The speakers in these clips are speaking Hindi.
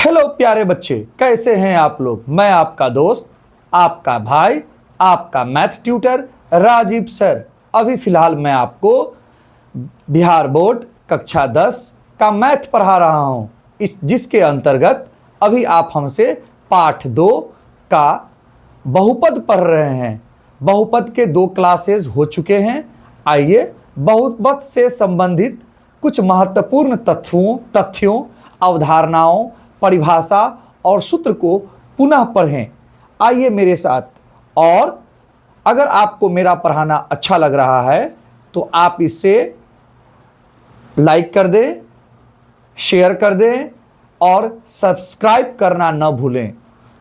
हेलो प्यारे बच्चे, कैसे हैं आप लोग। मैं आपका दोस्त, आपका भाई, आपका मैथ ट्यूटर राजीव सर। अभी फ़िलहाल मैं आपको बिहार बोर्ड कक्षा 10 का मैथ पढ़ा रहा हूं, जिसके अंतर्गत अभी आप हमसे पाठ 2 का बहुपद पढ़ रहे हैं। बहुपद के 2 क्लासेस हो चुके हैं। आइए बहुपद से संबंधित कुछ महत्वपूर्ण तथ्यों, अवधारणाओं, परिभाषा और सूत्र को पुनः पढ़ें। आइए मेरे साथ। और अगर आपको मेरा पढ़ाना अच्छा लग रहा है तो आप इसे लाइक कर दें, शेयर कर दें और सब्सक्राइब करना न भूलें।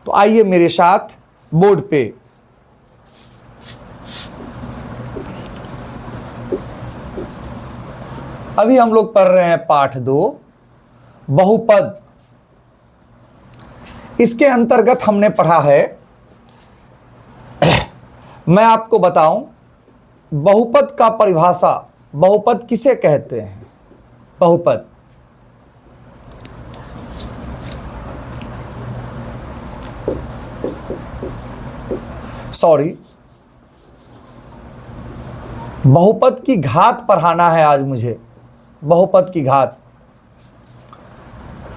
तो आइए मेरे साथ बोर्ड पे। अभी हम लोग पढ़ रहे हैं पाठ 2 बहुपद। इसके अंतर्गत हमने पढ़ा है, मैं आपको बताऊं, बहुपद का परिभाषा। बहुपद किसे कहते हैं? बहुपद बहुपद की घात पढ़ाना है आज मुझे। बहुपद की घात,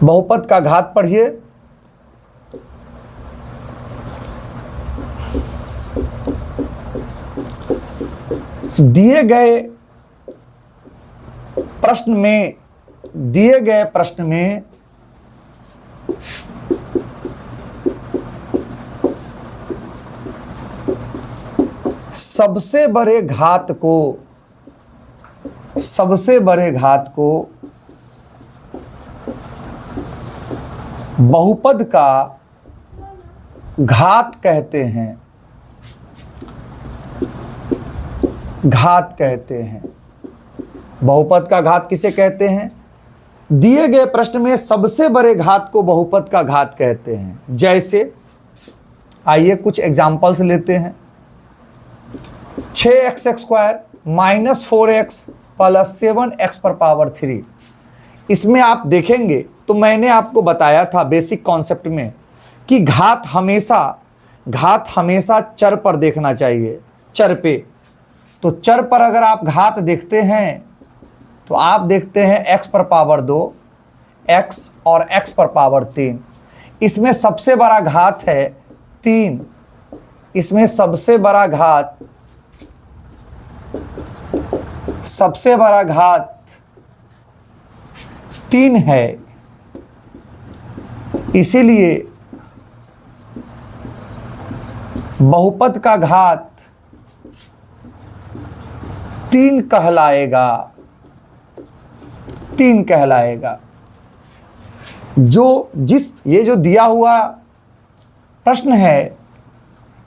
बहुपद का घात पढ़िए। दिए गए प्रश्न में सबसे बड़े घात को बहुपद का घात कहते हैं। बहुपद का घात किसे कहते हैं? दिए गए प्रश्न में सबसे बड़े घात को बहुपद का घात कहते हैं। जैसे आइए कुछ एग्जाम्पल्स लेते हैं। 6x² - 4x + 7x पर पावर 3। इसमें आप देखेंगे तो मैंने आपको बताया था बेसिक कॉन्सेप्ट में कि घात हमेशा चर पर देखना चाहिए, चर पे। तो चर पर अगर आप घात देखते हैं तो आप देखते हैं x पर पावर 2, x और x पर पावर 3। इसमें सबसे बड़ा घात है 3। इसमें सबसे बड़ा घात 3 है। इसीलिए बहुपद का घात 3 कहलाएगा। ये जो दिया हुआ प्रश्न है,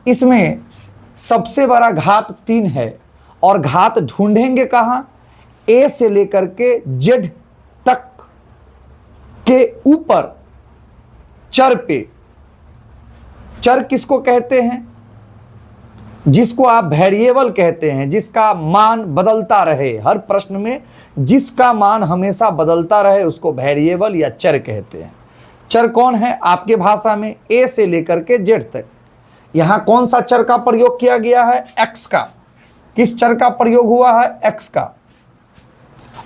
इसमें सबसे बड़ा घात 3 है और घात ढूंढेंगे कहाँ? A से लेकर के Z तक के ऊपर चर पे। चर किसको कहते हैं? जिसको आप वेरिएबल कहते हैं, जिसका मान बदलता रहे। हर प्रश्न में जिसका मान हमेशा बदलता रहे उसको वेरिएबल या चर कहते हैं। चर कौन है आपके भाषा में? A से लेकर के Z तक। यहाँ कौन सा चर का प्रयोग किया गया है? x का। किस चर का प्रयोग हुआ है? x का।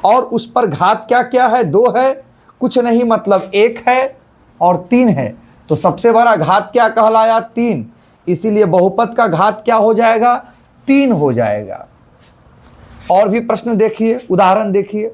और उस पर घात क्या क्या है? 2 है, कुछ नहीं, मतलब 1 है और 3 है। तो सबसे बड़ा घात क्या कहलाया? 3। इसीलिए बहुपद का घात क्या हो जाएगा? 3 हो जाएगा। और भी प्रश्न देखिए, उदाहरण देखिए।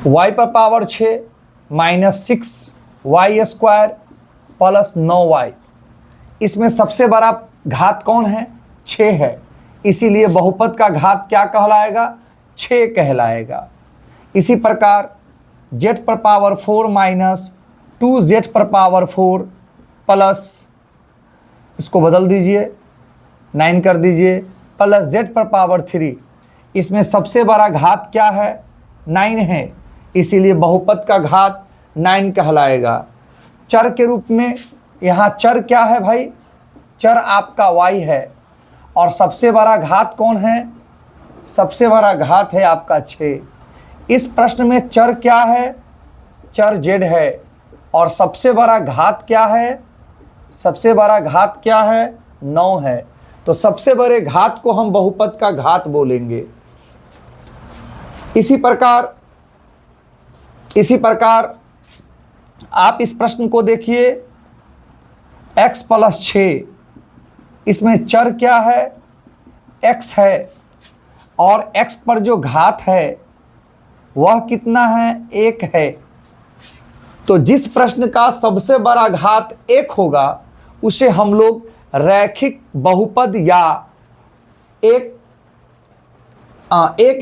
y पर पावर 6 - 6y² + 9y। इसमें सबसे बड़ा घात कौन है? 6 है। इसीलिए बहुपद का घात क्या कहलाएगा? 6 कहलाएगा। इसी प्रकार z पर पावर 4 - 2z पर पावर 4 प्लस, इसको बदल दीजिए, 9 कर दीजिए, प्लस z पर पावर 3। इसमें सबसे बड़ा घात क्या है? 9 है, इसीलिए बहुपद का घात 9 कहलाएगा। चर के रूप में यहाँ चर क्या है भाई? चर आपका y है। और सबसे बड़ा घात कौन है? सबसे बड़ा घात है आपका 6। इस प्रश्न में चर क्या है? चर z है। और सबसे बड़ा घात क्या है? सबसे बड़ा घात क्या है? 9 है। तो सबसे बड़े घात को हम बहुपद का घात बोलेंगे। इसी प्रकार आप इस प्रश्न को देखिए, x + 6, इसमें चर क्या है? x है। और x पर जो घात है वह कितना है? 1 है। तो जिस प्रश्न का सबसे बड़ा घात 1 होगा उसे हम लोग रैखिक बहुपद या एक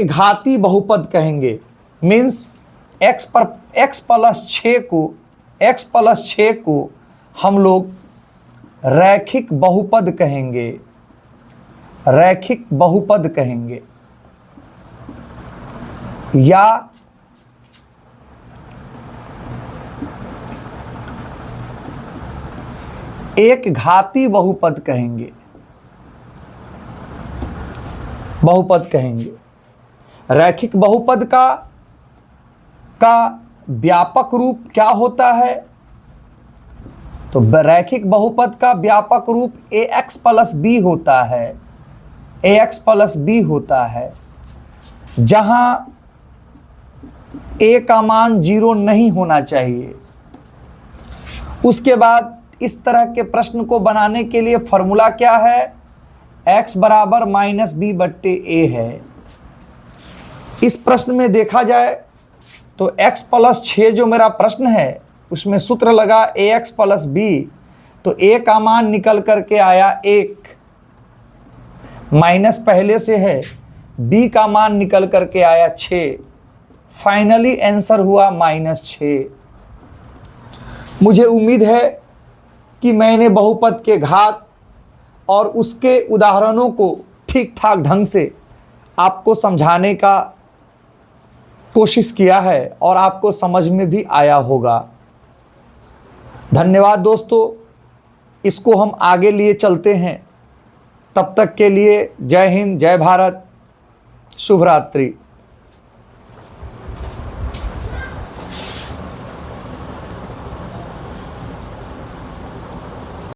घाती बहुपद कहेंगे। मीन्स x + 6 को हम लोग रैखिक बहुपद कहेंगे। रैखिक बहुपद कहेंगे या एक घाती बहुपद कहेंगे। रैखिक बहुपद का व्यापक रूप क्या होता है? तो रैखिक बहुपद का व्यापक रूप ax + b होता है। ax + b होता है, जहां a का मान 0 नहीं होना चाहिए। उसके बाद इस तरह के प्रश्न को बनाने के लिए फॉर्मूला क्या है? x बराबर -b/a है। इस प्रश्न में देखा जाए तो x + 6 जो मेरा प्रश्न है उसमें सूत्र लगा ax + b, तो a का मान निकल करके आया 1, माइनस पहले से है, b का मान निकल करके आया 6, फाइनली आंसर हुआ -6। मुझे उम्मीद है कि मैंने बहुपद के घात और उसके उदाहरणों को ठीक ठाक ढंग से आपको समझाने का कोशिश किया है और आपको समझ में भी आया होगा। धन्यवाद दोस्तों, इसको हम आगे लिए चलते हैं। तब तक के लिए जय हिंद, जय भारत, शुभ रात्रि।